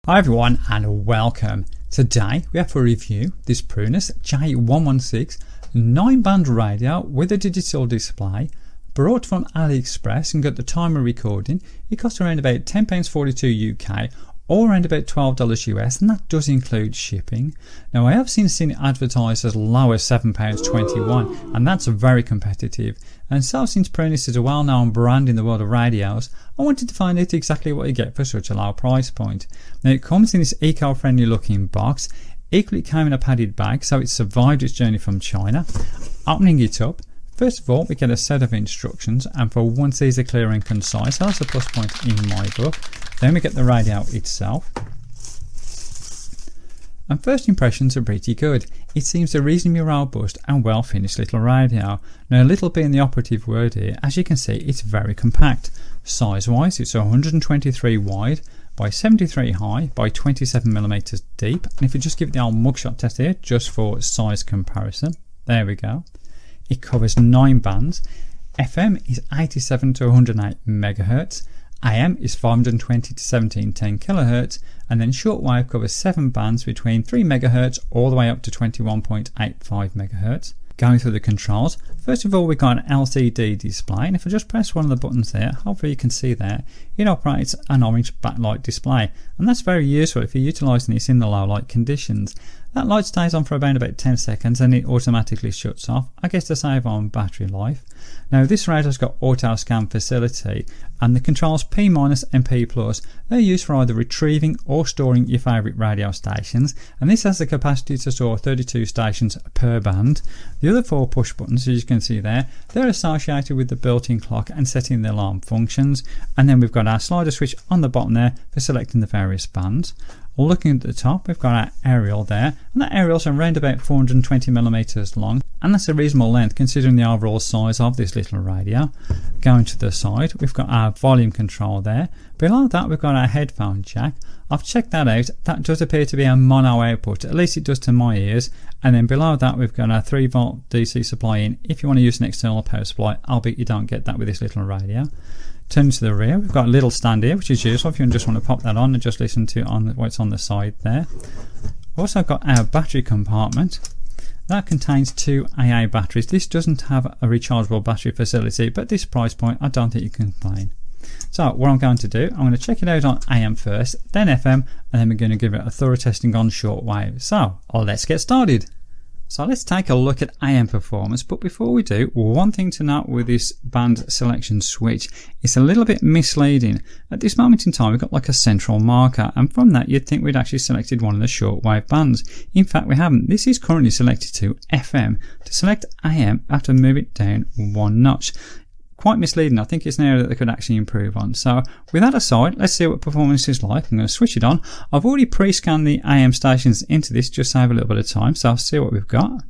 Hi everyone and welcome. Today we have for review this Prunus J-116 9-band radio with a digital display, brought from AliExpress, and got the time of recording. It cost around about £10.42 UK or around about $12 US, and that does include shipping. Now I have seen it advertised as low as £7.21, and that's very competitive. And so since Prunus is a well-known brand in the world of radios, I wanted to find out exactly what you get for such a low price point. Now it comes in this eco-friendly looking box. Equally it came in a padded bag, so it survived its journey from China. Opening it up, first of all we get a set of instructions, and for once these are clear and concise. That's a plus point in my book. Then we get the radio itself. And first impressions are pretty good. It seems a reasonably robust and well finished little radio. Now little being the operative word here, as you can see it's very compact. Size wise it's 123 wide by 73 high by 27mm deep, and if you just give it the old mugshot test here just for size comparison, there we go. It covers 9 bands. FM is 87 to 108 MHz. AM is 520 to 1710 kHz, and then shortwave covers 7 bands between 3 MHz all the way up to 21.85 MHz. Going through the controls, first of all we've got an LCD display, and if I just press one of the buttons there, hopefully you can see there, it operates an orange backlight display, and that's very useful if you're utilising this in the low light conditions. That light stays on for about 10 seconds and it automatically shuts off, I guess to save on battery life. Now this radio's got auto scan facility, and the controls P- and P+, they're used for either retrieving or storing your favourite radio stations, and this has the capacity to store 32 stations per band. The other 4 push buttons, as you can see there, they're associated with the built-in clock and setting the alarm functions, and then we've got our slider switch on the bottom there for selecting the various bands. Looking at the top, we've got our aerial there, and that aerial's around about 420mm long, and that's a reasonable length considering the overall size of this little radio. Going to the side, we've got our volume control there. Below that we've got our headphone jack. I've checked that out, that does appear to be a mono output, at least it does to my ears. And then below that we've got our 3V DC supply in if you want to use an external power supply, albeit you don't get that with this little radio. Turning to the rear, we've got a little stand here which is useful if you just want to pop that on and just listen to what's on the side there. We've also got our battery compartment. That contains 2 AA batteries. This doesn't have a rechargeable battery facility, but at this price point I don't think you can complain. So what I'm going to do, I'm going to check it out on AM first, then FM, and then we're going to give it a thorough testing on shortwave. So let's get started. So let's take a look at AM performance, but before we do, one thing to note with this band selection switch, it's a little bit misleading. At this moment in time we've got like a central marker, and from that you'd think we'd actually selected one of the shortwave bands. In fact we haven't. This is currently selected to FM. To select AM I have to move it down 1 notch. Quite misleading. I think it's an area that they could actually improve on. So with that aside, let's see what performance is like. I'm going to switch it on. I've already pre-scanned the AM stations into this just to save a little bit of time, so I'll see what we've got.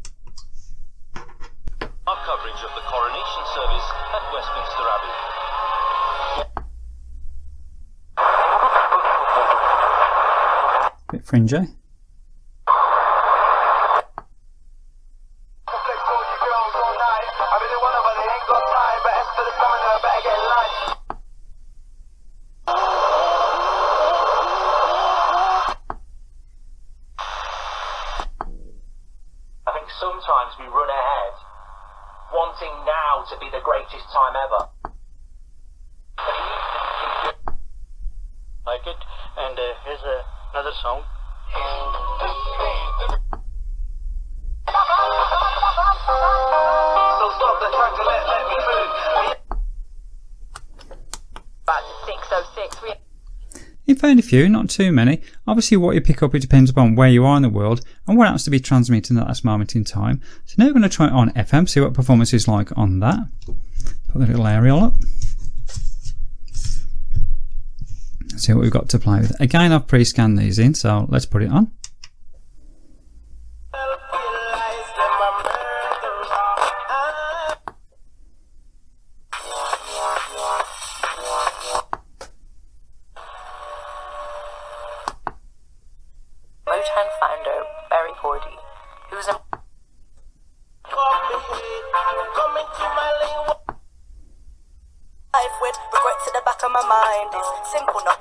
Our coverage of the coronation service at Westminster Abbey. Bit fringy. Sometimes we run ahead, wanting now to be the greatest time ever. But it needs to be like it, and here's another song. So stop the track to let me through. Back to 606. You found a few, not too many. Obviously what you pick up, it depends upon where you are in the world and what happens to be transmitting at that moment in time. So now we're going to try it on FM, see what performance is like on that. Put the little aerial up. See what we've got to play with. Again I've pre-scanned these in, so let's put it on. Founder Barry Gordy, who was a life with regrets at the back of my mind. It's simple, not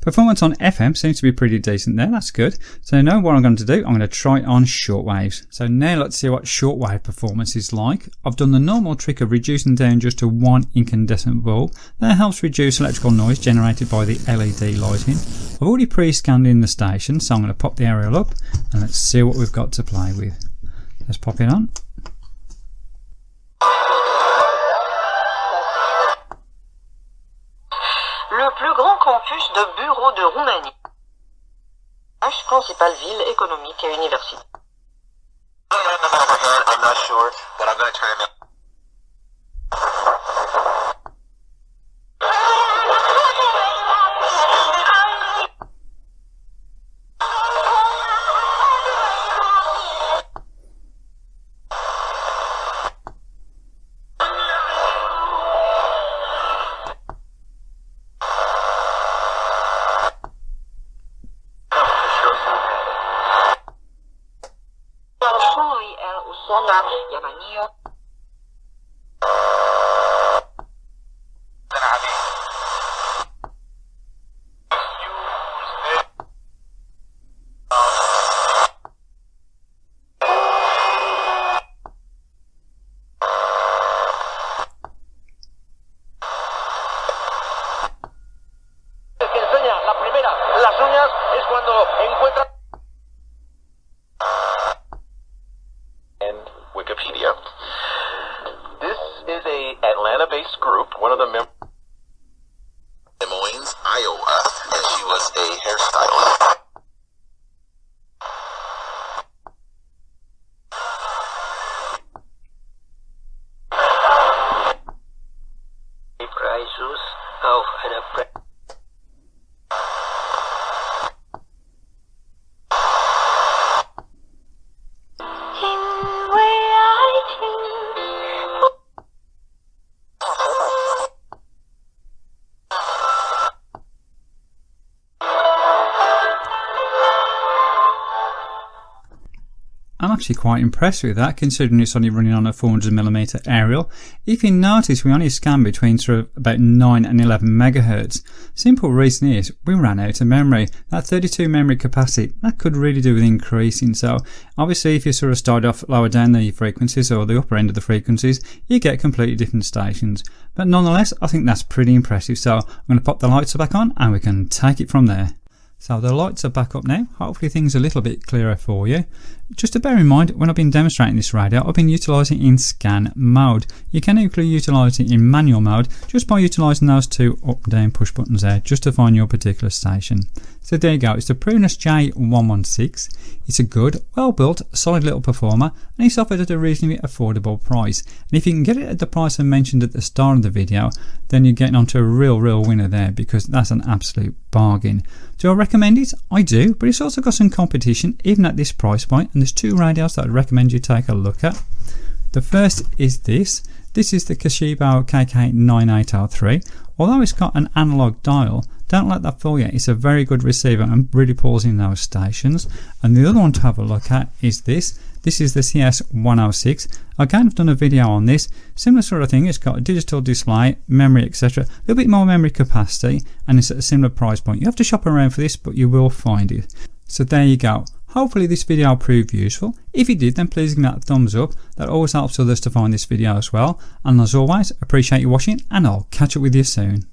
Performance on FM seems to be pretty decent there, that's good. So now what I'm going to do, I'm going to try it on shortwaves. So now let's see what shortwave performance is like. I've done the normal trick of reducing down just to one incandescent bulb. That helps reduce electrical noise generated by the LED lighting. I've already pre-scanned in the station, so I'm going to pop the aerial up and let's see what we've got to play with. Let's pop it on. Le plus grand campus de bureaux de Roumanie. Principale ville économique et universitaire. I'm not sure, but I'm going to try to make. And Wikipedia. This is a Atlanta-based group. One of the members, Des Moines, Iowa, and she was a hairstylist. Prizes of an I'm actually quite impressed with that, considering it's only running on a 400mm aerial. If you notice, we only scanned between sort of about 9 and 11 megahertz. Simple reason is we ran out of memory. That 32 memory capacity, that could really do with increasing. So obviously if you sort of start off lower down the frequencies or the upper end of the frequencies, you get completely different stations. But nonetheless, I think that's pretty impressive. So I'm going to pop the lights back on and we can take it from there. So the lights are back up now. Hopefully things are a little bit clearer for you. Just to bear in mind, when I've been demonstrating this radio, I've been utilising in scan mode. You can equally utilise it in manual mode just by utilising those two up and down push buttons there just to find your particular station. So there you go, it's the Prunus J-116. It's a good, well built, solid little performer and it's offered at a reasonably affordable price. And if you can get it at the price I mentioned at the start of the video, then you're getting onto a real winner there, because that's an absolute bargain. Do I recommend it? I do, but it's also got some competition even at this price point, and there's two radios that I'd recommend you take a look at. The first is this. This is the Toshiba KK9803. Although it's got an analog dial, don't let that fool you, it's a very good receiver and really pulls in those stations. And the other one to have a look at is this. This is the CS106. Again, I've done a video on this. Similar sort of thing, it's got a digital display, memory, etc. A little bit more memory capacity, and it's at a similar price point. You have to shop around for this, but you will find it. So there you go. Hopefully this video proved useful. If it did, then please give me that thumbs up. That always helps others to find this video as well. And as always, appreciate you watching, and I'll catch up with you soon.